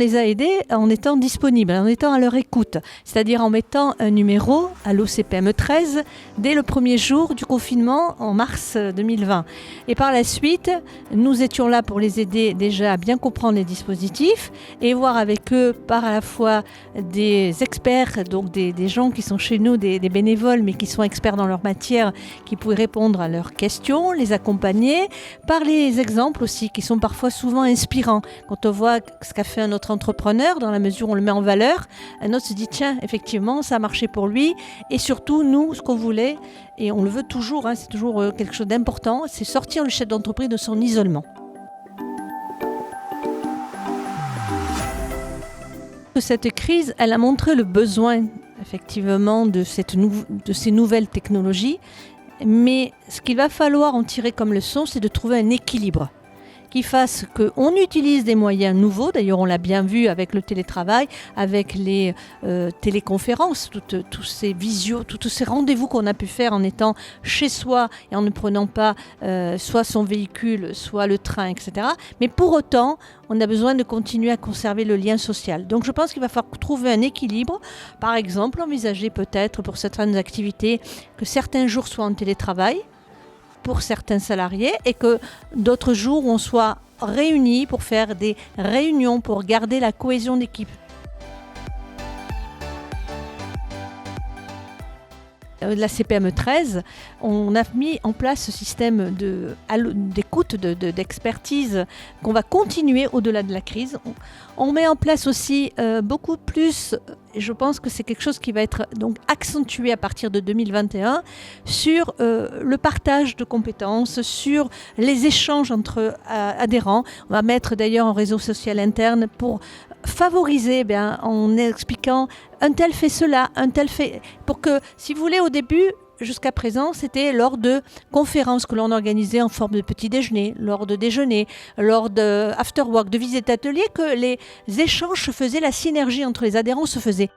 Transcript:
les a aidés en étant disponibles, en étant à leur écoute, c'est-à-dire en mettant un numéro à l'OCPME 13 dès le premier jour du confinement en mars 2020. Et par la suite, nous étions là pour les aider déjà à bien comprendre les dispositifs et voir avec eux par à la fois des experts, donc des gens qui sont chez nous, des bénévoles, mais qui sont experts dans leur matière, qui pouvaient répondre à leurs questions, les accompagner, par les exemples aussi, qui sont parfois souvent inspirants. Quand on voit ce qu'a fait un autre entrepreneur, dans la mesure où on le met en valeur, un autre se dit tiens, effectivement, ça a marché pour lui. Et surtout, nous, ce qu'on voulait, et on le veut toujours, c'est toujours quelque chose d'important, c'est sortir le chef d'entreprise de son isolement. Cette crise, elle a montré le besoin, effectivement, de ces nouvelles technologies. Mais ce qu'il va falloir en tirer comme leçon, c'est de trouver un équilibre qui fasse qu'on utilise des moyens nouveaux. D'ailleurs, on l'a bien vu avec le télétravail, avec les téléconférences, tous ces visios, tous ces rendez-vous qu'on a pu faire en étant chez soi et en ne prenant pas soit son véhicule, soit le train, etc. Mais pour autant, on a besoin de continuer à conserver le lien social. Donc je pense qu'il va falloir trouver un équilibre. Par exemple, envisager peut-être pour certaines activités que certains jours soient en télétravail, pour certains salariés, et que d'autres jours on soit réunis pour faire des réunions, pour garder la cohésion d'équipe. La CPME 13, on a mis en place ce système d'écoute, d'expertise qu'on va continuer au-delà de la crise. On met en place aussi beaucoup plus, je pense que c'est quelque chose qui va être donc accentué à partir de 2021, sur le partage de compétences, sur les échanges entre adhérents. On va mettre d'ailleurs un réseau social interne pour favoriser, en expliquant un tel fait cela, un tel fait... Pour que, si vous voulez, au début, jusqu'à présent, c'était lors de conférences que l'on organisait en forme de petit déjeuner, lors de déjeuner, lors de after work, de visites d'ateliers, que les échanges se faisaient, la synergie entre les adhérents se faisait.